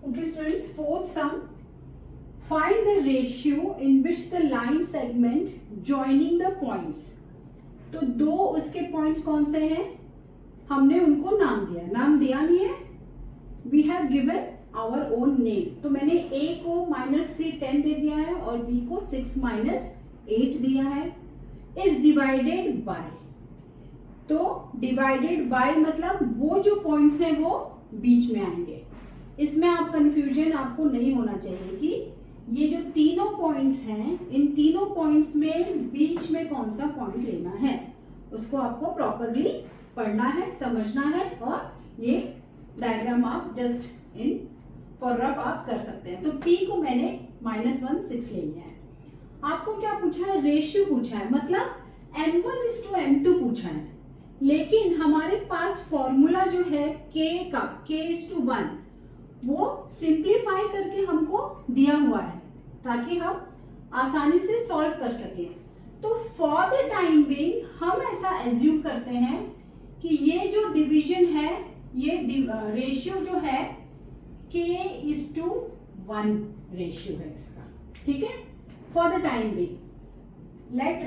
Okay students, fourth sum. Find the ratio in which the line segment joining the points. तो दो उसके points कौन से हैं? हमने उनको नाम दिया, नाम दिया नहीं है. We have given our own name. तो मैंने A को -3 10 दे दिया है और B को 6 -8 दिया है. Is divided by. तो डिवाइडेड बाय मतलब वो जो पॉइंट्स हैं वो बीच में आएंगे. इसमें आप कंफ्यूजन आपको नहीं होना चाहिए कि ये जो तीनों पॉइंट्स हैं, इन तीनों पॉइंट्स में बीच में कौन सा पॉइंट लेना है, उसको आपको प्रॉपरली पढ़ना है, समझना है. और ये डायग्राम आप जस्ट इन फॉर रफ आप कर सकते हैं. तो P को मैंने -1 6 ले लिया है. आपको क्या पूछा है? रेशियो पूछा है, मतलब M1:M2 पूछा है. लेकिन हमारे पास फॉर्मूला जो है K का, K:1, वो सिंप्लीफाई करके हमको दिया हुआ है ताकि हम आसानी से सॉल्व कर सकें. तो फॉर द टाइम बीइंग हम ऐसा एज्यूम करते हैं कि ये जो डिवीजन है, ये रेशियो जो है K:1 रेशियो है इसका. ठीक है, for the time being let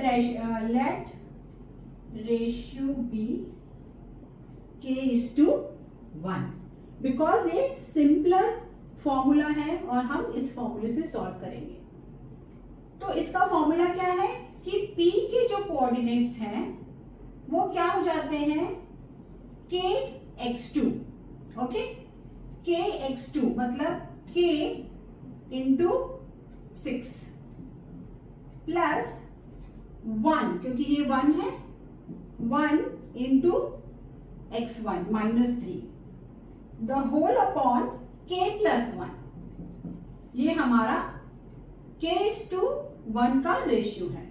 ratio be K:1 because ये सिंपलर फॉर्मूला है और हम इस फॉर्मूले से सॉल्व करेंगे. तो इसका फॉर्मूला क्या है कि P के जो कोऑर्डिनेट्स हैं वो क्या हो जाते हैं? Kx2. ओके, Kx2 मतलब K इंटू 6 प्लस 1, क्योंकि ये 1 है, 1 into x1 -3 the whole upon K+1. ये हमारा K:1 का रेशियो है.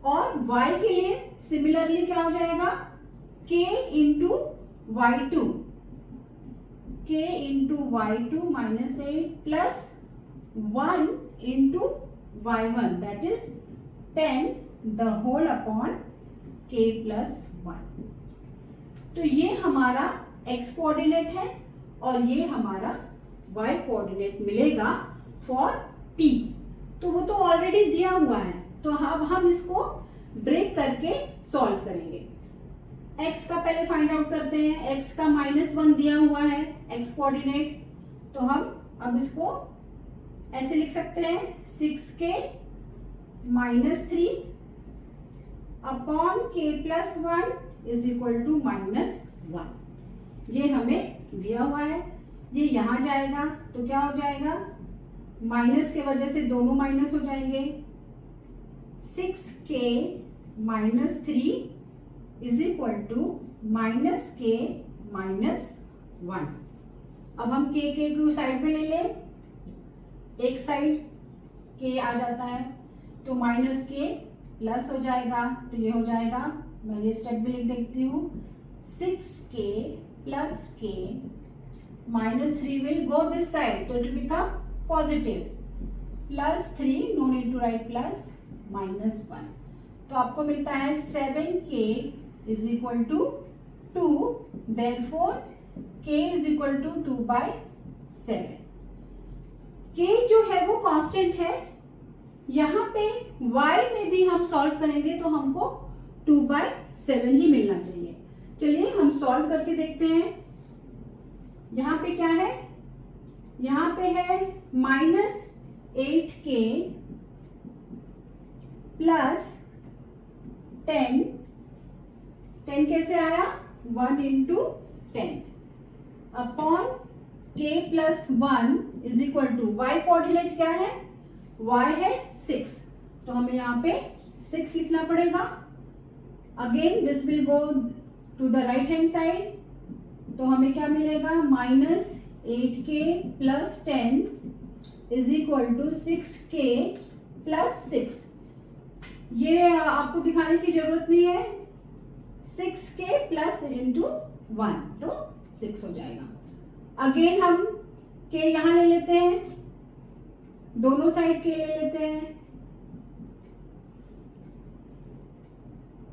और y के लिए सिमिलरली क्या हो जाएगा? K into y2, K into y2 -8 plus 1 into y1 that is 10 the whole upon K+1. तो ये हमारा x कोऑर्डिनेट है और ये हमारा y कोऑर्डिनेट मिलेगा फॉर P. तो वो तो ऑलरेडी दिया हुआ है, तो अब हम इसको ब्रेक करके सॉल्व करेंगे. x का पहले फाइंड आउट करते हैं. x का -1 दिया हुआ है x कोऑर्डिनेट, तो हम अब इसको ऐसे लिख सकते हैं 6k -3 upon K+1 is equal to -1. ये हमें दिया हुआ है. ये यहां जाएगा तो क्या हो जाएगा? माइनस के वजह से दोनों माइनस हो जाएंगे. 6k -3 is equal to -k -1. अब हम k को साइड पे ले लें. एक साइड k आ जाता है तो -k प्लस हो जाएगा, तो ये हो जाएगा, मैं ये स्टेप भी लिख देती हूँ, 6k plus k -3 will go this side, so it will become positive, plus 3, no need to write plus, -1. तो आपको मिलता है 7k is equal to 2, therefore k is equal to 2/7. k जो है वो कांस्टेंट है. यहाँ पे y में भी हम सॉल्व करेंगे तो हमको 2/7 ही मिलना चाहिए. चलिए हम सॉल्व करके देखते हैं. यहाँ पे क्या है? यहाँ पे है -8k प्लस 10. 10 कैसे आया? 1 into 10 upon K+1 is equal to y coordinate क्या है? y है 6, तो हमें यहाँ पे 6 लिखना पड़ेगा. Again this will go to the right hand side, तो हमें क्या मिलेगा? -8k plus 10 is equal to 6k plus 6. ये आपको दिखाने की जरूरत नहीं है. 6k प्लस इंटू 1 तो 6 हो जाएगा. अगेन हम k यहाँ ले लेते हैं, दोनों साइड k ले लेते हैं.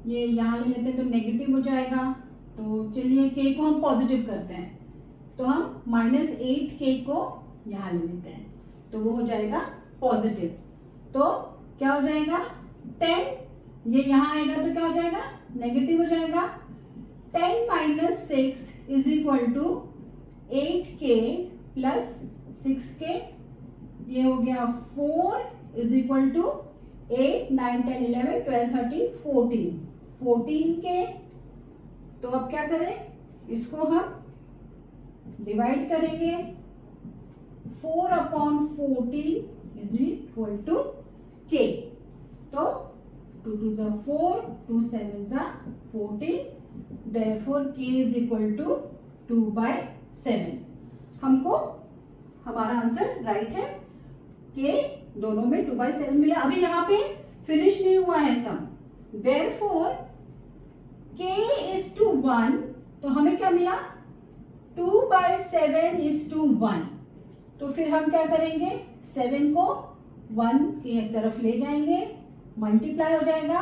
ये यहाँ ले लेते हैं तो नेगेटिव हो जाएगा. तो चलिए k को हम पॉजिटिव करते हैं, तो हम -8k को यहाँ ले लेते हैं, तो वो हो जाएगा पॉजिटिव। तो क्या हो जाएगा 10, ये यहाँ आएगा तो क्या हो जाएगा नेगेटिव हो जाएगा। 10 minus 6 is equal to 8k plus 6k, ये हो गया 4 इज इक्वल टू 8 9 10 11 12 13 14 14k। तो अब क्या करें, इसको हम डिवाइड करेंगे, 4/14 इज इक्वल टू k। तो 2 2 जा 4, 2 7 जा 14, therefore k is equal to 2/7। हमको हमारा आंसर राइट है, k दोनों में 2/7 मिला। अभी यहाँ पे फिनिश नहीं हुआ है सम, therefore k is to 1, तो हमें क्या मिला 2/7 is to 1। तो फिर हम क्या करेंगे, 7 को 1 की एक तरफ ले जाएंगे, मल्टीप्लाई हो जाएगा,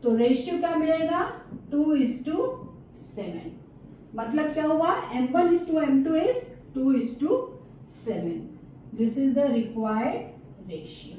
तो रेशियो क्या मिलेगा 2:7। मतलब क्या हुआ m1:m2 is 2:7। This is the required ratio.